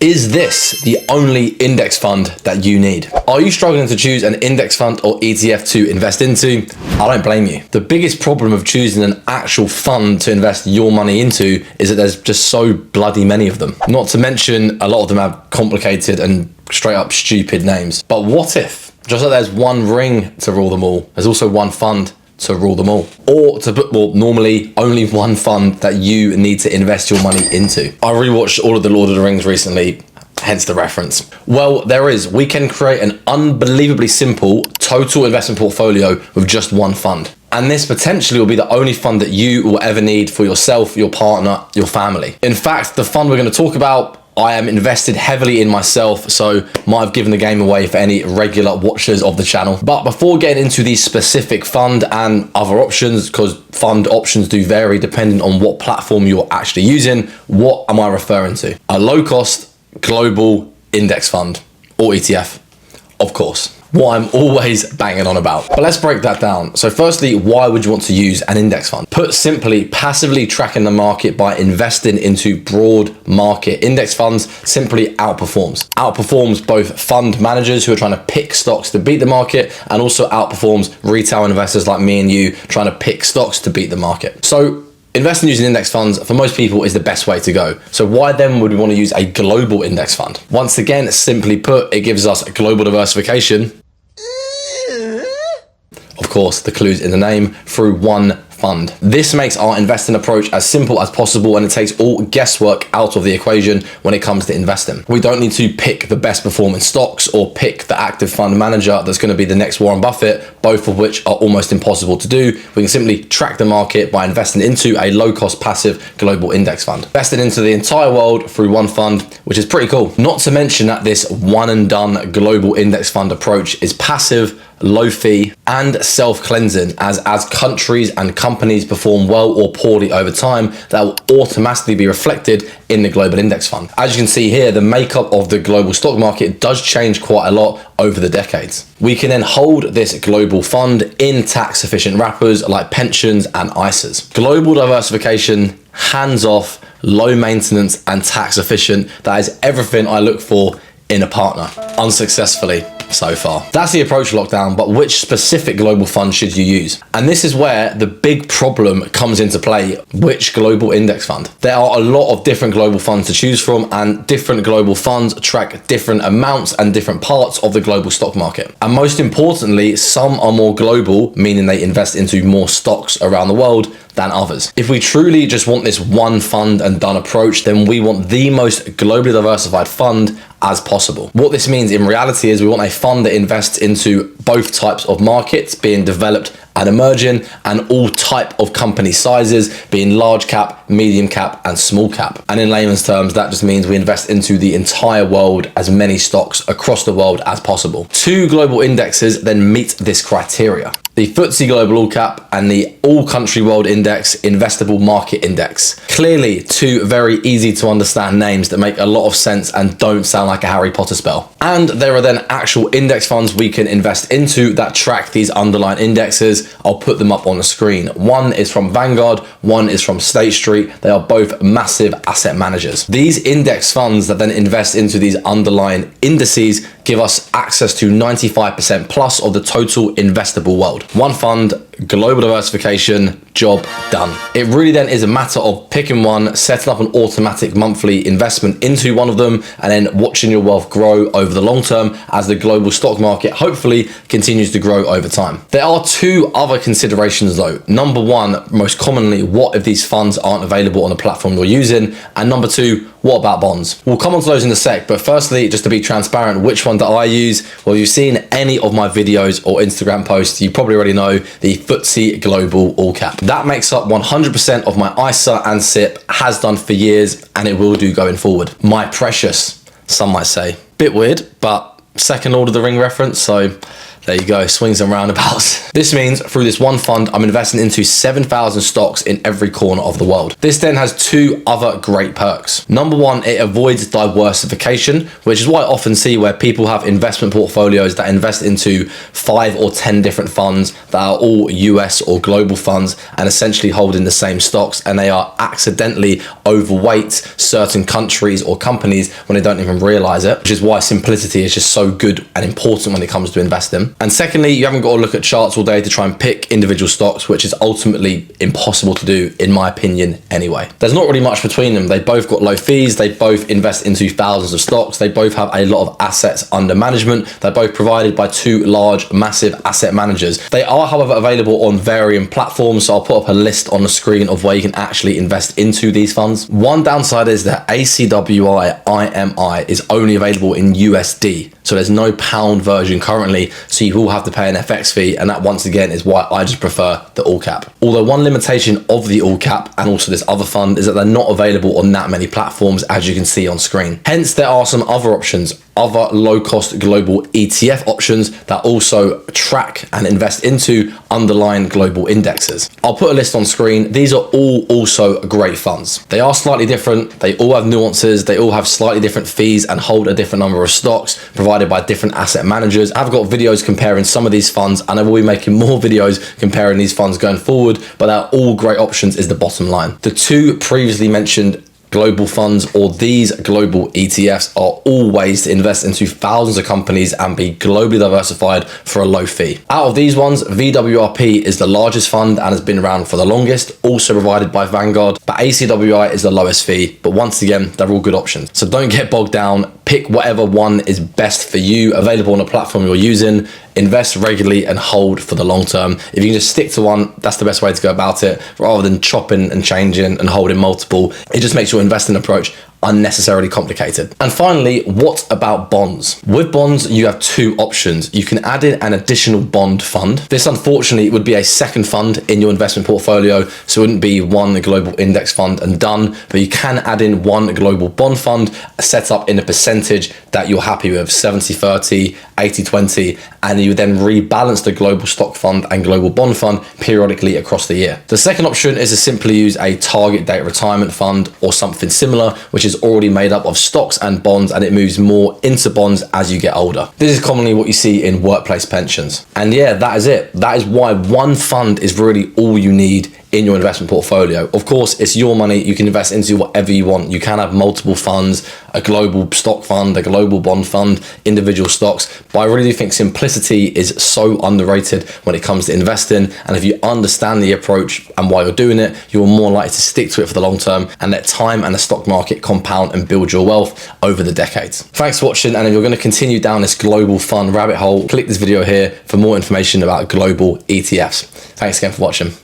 Is this the only index fund that you need? Are you struggling to choose an index fund or ETF to invest into? I don't blame you. The biggest problem of choosing an actual fund to invest your money into is that there's just so bloody many of them. Not to mention, a lot of them have complicated and straight up stupid names. But what if, just like there's one ring to rule them all, there's also one fund to rule them all? Or to put more normally, only one fund that you need to invest your money into. I rewatched all of the Lord of the Rings recently, hence the reference. Well, there is. We can create an unbelievably simple total investment portfolio with just one fund. And this potentially will be the only fund that you will ever need for yourself, your partner, your family. In fact, the fund we're going to talk about, I am invested heavily in myself, so might have given the game away for any regular watchers of the channel. But before getting into the specific fund and other options, because fund options do vary depending on what platform you're actually using, what am I referring to? A low-cost global index fund, or ETF, of course. What I'm always banging on about. But let's break that down. So firstly, why would you want to use an index fund? Put simply, passively tracking the market by investing into broad market index funds simply outperforms both fund managers who are trying to pick stocks to beat the market, and also outperforms retail investors like me and you trying to pick stocks to beat the market. So investing using index funds for most people is the best way to go. So why then would we want to use a global index fund? Once again, simply put, it gives us global diversification. Of course, the clue's in the name, through one fund. This makes our investing approach as simple as possible, and it takes all guesswork out of the equation when it comes to investing. We don't need to pick the best performing stocks or pick the active fund manager that's going to be the next Warren Buffett, both of which are almost impossible to do. We can simply track the market by investing into a low-cost passive global index fund. Investing into the entire world through one fund, which is pretty cool. Not to mention that this one and done global index fund approach is passive, low fee, and self-cleansing, as countries and companies perform well or poorly over time, that will automatically be reflected in the global index fund. As you can see here, the makeup of the global stock market does change quite a lot over the decades. We can then hold this global fund in tax efficient wrappers like pensions and ISAs. Global diversification, hands off, low maintenance, and tax efficient. That is everything I look for in a partner, unsuccessfully so far. That's the approach lockdown, but which specific global fund should you use? And this is where the big problem comes into play. Which global index fund? There are a lot of different global funds to choose from, and different global funds track different amounts and different parts of the global stock market. And most importantly, some are more global, meaning they invest into more stocks around the world than others. If we truly just want this one fund and done approach, then we want the most globally diversified fund as possible. What this means in reality is we want a fund that invests into both types of markets, being developed and emerging, and all type of company sizes, being large cap, medium cap, and small cap. And in layman's terms, that just means we invest into the entire world, as many stocks across the world as possible. Two global indexes then meet this criteria: the FTSE Global All Cap and the All Country World Index Investable Market Index. Clearly, two very easy to understand names that make a lot of sense and don't sound like a Harry Potter spell. And there are then actual index funds we can invest into that track these underlying indexes. I'll put them up on the screen. One is from Vanguard, one is from State Street. They are both massive asset managers. These index funds that then invest into these underlying indices give us access to 95% plus of the total investable world. One fund, global diversification, job done. It really then is a matter of picking one, setting up an automatic monthly investment into one of them, and then watching your wealth grow over the long term as the global stock market hopefully continues to grow over time. There are two other considerations though. Number one, most commonly, what if these funds aren't available on the platform you're using? And number two, what about bonds? We'll come on to those in a sec, but firstly, just to be transparent, which one that I use? Well, you've seen any of my videos or Instagram posts, you probably already know the FTSE Global All Cap. That makes up 100% of my ISA and SIP, has done for years, and it will do going forward. My precious, some might say. Bit weird, but second Lord of the Ring reference, so There you go, swings and roundabouts. This means through this one fund, I'm investing into 7,000 stocks in every corner of the world. This then has two other great perks. Number one, it avoids diversification, which is what I often see where people have investment portfolios that invest into 5 or 10 different funds that are all US or global funds and essentially holding the same stocks, and they are accidentally overweight certain countries or companies when they don't even realize it, which is why simplicity is just so good and important when it comes to investing. And secondly, you haven't got to look at charts all day to try and pick individual stocks, which is ultimately impossible to do, in my opinion, anyway. There's not really much between them. They both got low fees. They both invest into thousands of stocks. They both have a lot of assets under management. They're both provided by two large, massive asset managers. They are, however, available on varying platforms. So I'll put up a list on the screen of where you can actually invest into these funds. One downside is that ACWI IMI is only available in USD. So there's no pound version currently, so you will have to pay an FX fee, and that once again is why I just prefer the all cap. Although one limitation of the all cap and also this other fund is that they're not available on that many platforms, as you can see on screen. Hence, there are some other options, other low-cost global ETF options that also track and invest into underlying global indexes. I'll put a list on screen. These are all also great funds. They are slightly different. They all have nuances. They all have slightly different fees and hold a different number of stocks provided by different asset managers. I've got videos comparing some of these funds, and I will be making more videos comparing these funds going forward, but they're all great options is the bottom line. The two previously mentioned global funds, or these global ETFs, are all ways to invest into thousands of companies and be globally diversified for a low fee. Out of these ones, VWRP is the largest fund and has been around for the longest, also provided by Vanguard, but ACWI is the lowest fee. But once again, they're all good options. So don't get bogged down. Pick whatever one is best for you, available on the platform you're using. Invest regularly and hold for the long term. If you can just stick to one, that's the best way to go about it, rather than chopping and changing and holding multiple. It just makes your investing approach unnecessarily complicated. And finally, what about bonds? With bonds, you have two options. You can add in an additional bond fund. This, unfortunately, would be a second fund in your investment portfolio, so it wouldn't be one global index fund and done, but you can add in one global bond fund set up in a percentage that you're happy with, 70-30, 80-20, and you then rebalance the global stock fund and global bond fund periodically across the year. The second option is to simply use a target date retirement fund or something similar, which is already made up of stocks and bonds, and it moves more into bonds as you get older. This is commonly what you see in workplace pensions. And yeah, that is it. That is why one fund is really all you need in your investment portfolio. Of course, it's your money. You can invest into whatever you want. You can have multiple funds, a global stock fund, a global bond fund, individual stocks. But I really think simplicity is so underrated when it comes to investing. And if you understand the approach and why you're doing it, you're more likely to stick to it for the long term and let time and the stock market compound and build your wealth over the decades. Thanks for watching. And if you're going to continue down this global fund rabbit hole, click this video here for more information about global ETFs. Thanks again for watching.